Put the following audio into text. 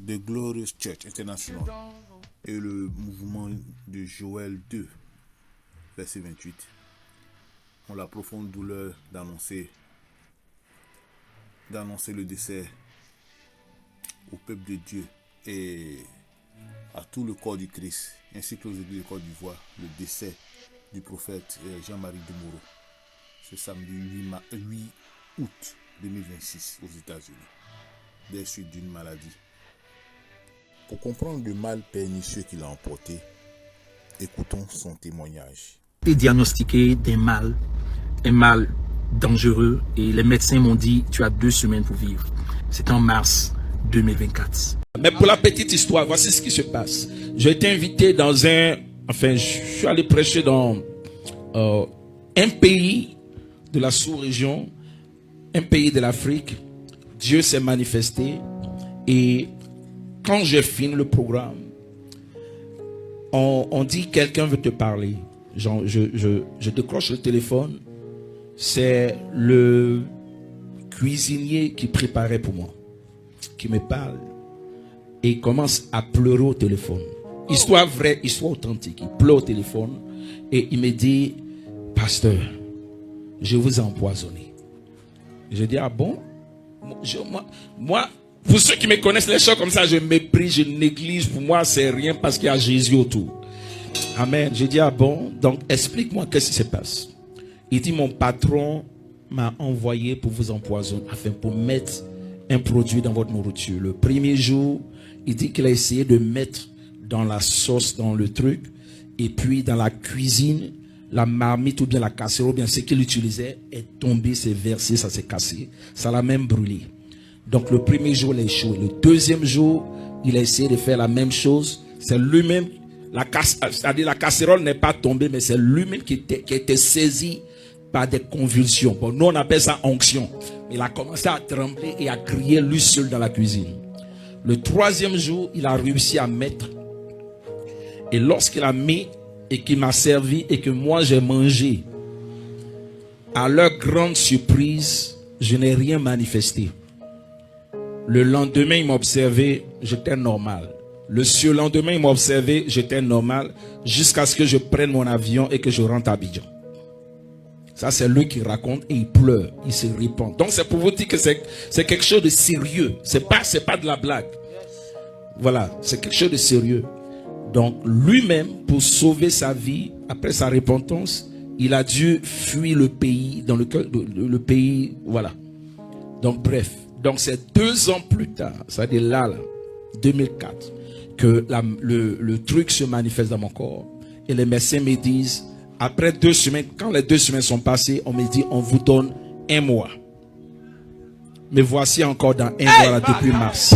The Glorious Church International et le mouvement de Joël 2, verset 28, ont la profonde douleur d'annoncer le décès au peuple de Dieu et à tout le corps du Christ, ainsi que aux églises de Côte d'Ivoire, le décès du prophète Jean-Marie Demoro, ce samedi 8 août 2026 aux États-Unis, des suites d'une maladie. Pour comprendre le mal pernicieux qu'il a emporté, écoutons son témoignage. J'ai diagnostiqué un mal dangereux et les médecins m'ont dit tu as 2 semaines pour vivre. C'est en mars 2024. Mais pour la petite histoire, voici ce qui se passe. J'ai été invité je suis allé prêcher dans un pays de la sous-région, un pays de l'Afrique. Dieu s'est manifesté et quand j'ai fini le programme, on dit quelqu'un veut te parler. Je décroche le téléphone. C'est le cuisinier qui préparait pour moi, qui me parle et il commence à pleurer au téléphone. Histoire vraie, histoire authentique. Il pleure au téléphone et il me dit, pasteur, je vous ai empoisonné. Je dis, ah bon? Moi, pour ceux qui me connaissent, les choses comme ça, je méprise, je néglige. Pour moi, c'est rien parce qu'il y a Jésus autour. Amen. Je dis, ah bon? Donc, explique-moi qu'est-ce qui se passe. Il dit, mon patron m'a envoyé pour vous empoisonner, afin pour mettre un produit dans votre nourriture. Le premier jour, il dit qu'il a essayé de mettre dans la sauce, dans le truc, et puis dans la cuisine, la marmite ou bien la casserole, ou bien ce qu'il utilisait est tombé, s'est versé, ça s'est cassé. Ça l'a même brûlé. Donc le premier jour, il a échoué. Le deuxième jour, il a essayé de faire la même chose. C'est lui-même, c'est-à-dire la casserole n'est pas tombée, mais c'est lui-même qui était saisi par des convulsions. Bon, nous on appelle ça onction. Il a commencé à trembler et à crier lui seul dans la cuisine. Le troisième jour, il a réussi à mettre. Et lorsqu'il a mis et qu'il m'a servi et que moi j'ai mangé, à leur grande surprise, je n'ai rien manifesté. Le lendemain, il m'a observé, j'étais normal. Le surlendemain, il m'a observé, j'étais normal, jusqu'à ce que je prenne mon avion et que je rentre à Abidjan. Ça, c'est lui qui raconte et il pleure, il se répand. Donc, c'est pour vous dire que c'est quelque chose de sérieux. C'est pas de la blague. Voilà, c'est quelque chose de sérieux. Donc, lui-même, pour sauver sa vie, après sa repentance, il a dû fuir le pays, dans le pays, voilà. Donc, bref. Donc, c'est 2 ans plus tard, c'est-à-dire là, 2004, que le truc se manifeste dans mon corps. Et les médecins me disent, après 2 semaines, quand les 2 semaines sont passées, on me dit, on vous donne 1 mois. Mais voici encore dans 1 mois, là, depuis mars.